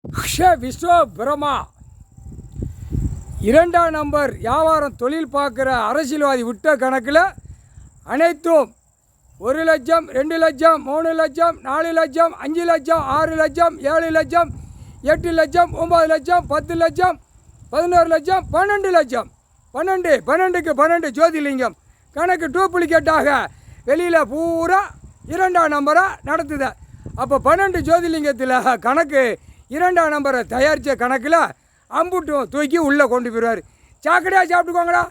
விஸ்வ பிரமா இரண்டாம் நம்பர் வியாபாரம் தொழில் பார்க்குற அரசியல்வாதி விட்ட கணக்கில் அனைத்தும் 1 லட்சம் 2 லட்சம் 3 லட்சம் 4 லட்சம் 5 லட்சம் 6 லட்சம் 7 லட்சம் 8 லட்சம் 9 லட்சம் 10 லட்சம் 11 லட்சம் 12 லட்சம் 12க்கு 12 ஜோதிலிங்கம் கணக்கு டூப்ளிகேட்டாக வெளியில் பூரா இரண்டாம் நம்பராக நடத்துது. அப்போ 12 ஜோதிலிங்கத்தில் கணக்கு இரண்டாம் நம்பரை தயாரித்த கணக்கில் அம்புட்டும் தூக்கி உள்ளே கொண்டு போயிடுவார். சாக்கடையாக சாப்பிட்டுக்கோங்கடா,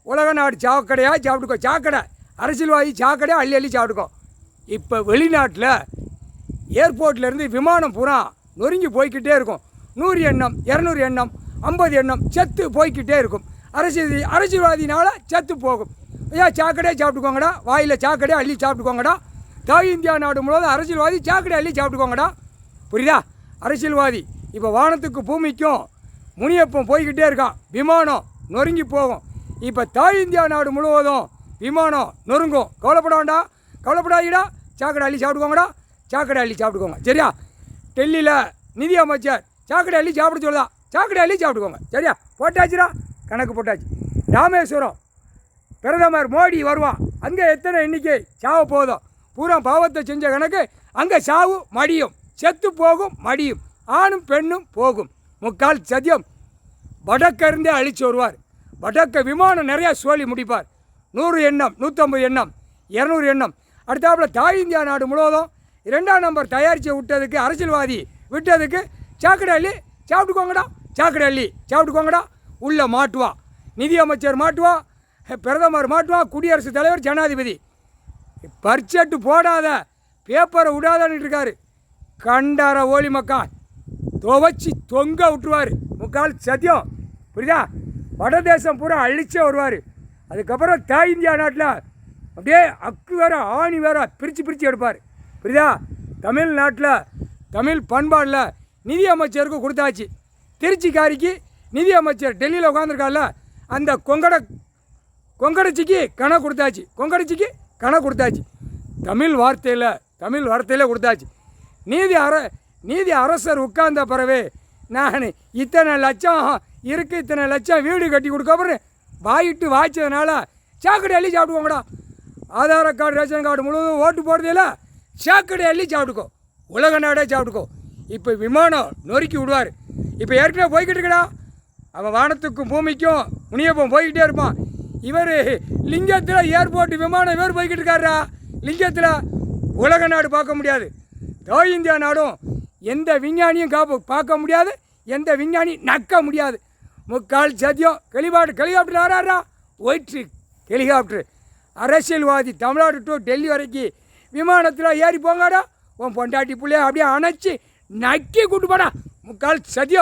உலக நாடு சாக்கடையாக சாப்பிட்டுக்கோ, சாக்கடை அரசியல்வாதி சாக்கடையாக அள்ளி சாப்பிட்டுக்கோ. இப்போ வெளிநாட்டில் ஏர்போர்ட்லேருந்து விமானம் பூரா நொறுங்கி போய்கிட்டே இருக்கும். 100 எண்ணம் 200 எண்ணம் 50 எண்ணம் செத்து போய்கிட்டே இருக்கும். அரசியல்வாதினால் செத்து போகும். ஐயா சாக்கடையாக சாப்பிட்டுக்கோங்கடா, வாயில் சாக்கடையாக அள்ளி சாப்பிட்டுக்கோங்கடா. தாய் இந்தியா நாடு முழுவதும் அரசியல்வாதி சாக்கடை அள்ளி சாப்பிட்டுக்கோங்கடா. புரியுதா? அரசியல்வாதி இப்போ வானத்துக்கு பூமிக்கும் முனியப்பம் போய்கிட்டே இருக்கான். விமானம் நொறுங்கி போகும். இப்போ தாய் இந்தியா நாடு முழுவதும் விமானம் நொறுங்கும். கவலைப்படாண்டா, கவலைப்படாதீடா. சாக்கடை அள்ளி சாப்பிட்டுக்கோங்கடா, சாக்கடை அள்ளி சாப்பிட்டுக்கோங்க. சரியா? டெல்லியில் நிதி அமைச்சர் சாக்கடை அள்ளி சாப்பிட சொல்லுதா, சாக்கடை அள்ளி சாப்பிட்டுக்கோங்க. சரியா? போட்டாச்சுடா, கணக்கு போட்டாச்சு. ராமேஸ்வரம் பிரதமர் மோடி வருவான். அங்கே எத்தனை எண்ணிக்கை சாவு போதும். பூரா பாவத்தை செஞ்ச கணக்கு அங்கே சாவு மடியும், செத்து போகும் மடியும், ஆணும் பெண்ணும் போகும். முக்கால் சத்தியம் வடக்கிருந்தே அழிச்சு வருவார். வடக்க விமானம் நிறையா சோழி முடிப்பார். 100 எண்ணம் 150 எண்ணம் 200 எண்ணம். அடுத்தாப்புல தாய் இந்தியா நாடு முழுவதும் இரண்டாம் நம்பர் தயாரித்து விட்டதுக்கு அரசியல்வாதி விட்டதுக்கு சாக்கடை அள்ளி சாப்பிட்டுக்கோங்கடா, சாக்கடை அள்ளி சாப்பிட்டுக்கோங்கடா. உள்ளே மாட்டுவா நிதி அமைச்சர், மாட்டுவா பிரதமர், மாட்டுவா குடியரசுத் தலைவர், ஜனாதிபதி. பட்ஜெட்டு போடாத பேப்பரை விடாதன்னு இருக்காரு. கண்டார ஓலி மக்கா துவச்சி தொங்க விட்டுருவார். முக்கால் சத்தியம். புரியுதா? வடதேசம் பூரா அழிச்சே வருவார். அதுக்கப்புறம் தாய் இந்தியா நாட்டில் அப்படியே அக்கு வேற ஆணி வேற பிரித்து எடுப்பார். புரியுதா? தமிழ்நாட்டில் தமிழ் பண்பாடில் நிதி அமைச்சருக்கு கொடுத்தாச்சு. திருச்சிக்காரிக்கு நிதி அமைச்சர் டெல்லியில் உட்காந்துருக்கால, அந்த கொங்கடச்சிக்கு கணக்கு கொடுத்தாச்சு. கொங்கடச்சிக்கு கணக்கு கொடுத்தாச்சு. தமிழ் வார்த்தையில் கொடுத்தாச்சு. நீதி அரசர் உட்கார்ந்த பிறவே நான் இத்தனை லட்சம் இருக்குது, இத்தனை லட்சம் வீடு கட்டி கொடுக்கப்புறம் வாயிட்டு வாய்ச்சதுனால சாக்கடை அள்ளி சாப்பிடுவோங்கடா. ஆதார கார்டு ரேஷன் கார்டு முழுவதும் ஓட்டு போடுறதில்ல, சாக்கடை அள்ளி சாப்பிட்டுக்கோ, உலக நாடே சாப்பிட்டுக்கோ. இப்போ விமானம் நொறுக்கி விடுவார். இப்போ ஏற்கனவே போய்கிட்டு இருக்கடா. அவன் வானத்துக்கும் பூமிக்கும் முனியப்பம் போய்கிட்டே இருப்பான். இவர் லிங்கத்தில் ஏர்போர்ட்டு விமானம் இவர் போய்கிட்டு இருக்காரா. லிங்கத்தில் உலக நாடு பார்க்க முடியாது. தாய் இந்தியா நாடும் எந்த விஞ்ஞானியும் பார்க்க முடியாது, எந்த விஞ்ஞானி நக்க முடியாது. முக்கால் சத்தியம். ஹெலிகாப்டர் ஆறாரா ஒயிட்ரு ஹெலிகாப்டர். அரசியல்வாதி தமிழ்நாடு டு டெல்லி வரைக்கும் விமானத்தில் ஏறி போங்காடா. உன் பொண்டாட்டி பிள்ளைய அப்படியே அணைச்சி நக்கி கூட்டு போடா. முக்கால் சத்தியம்.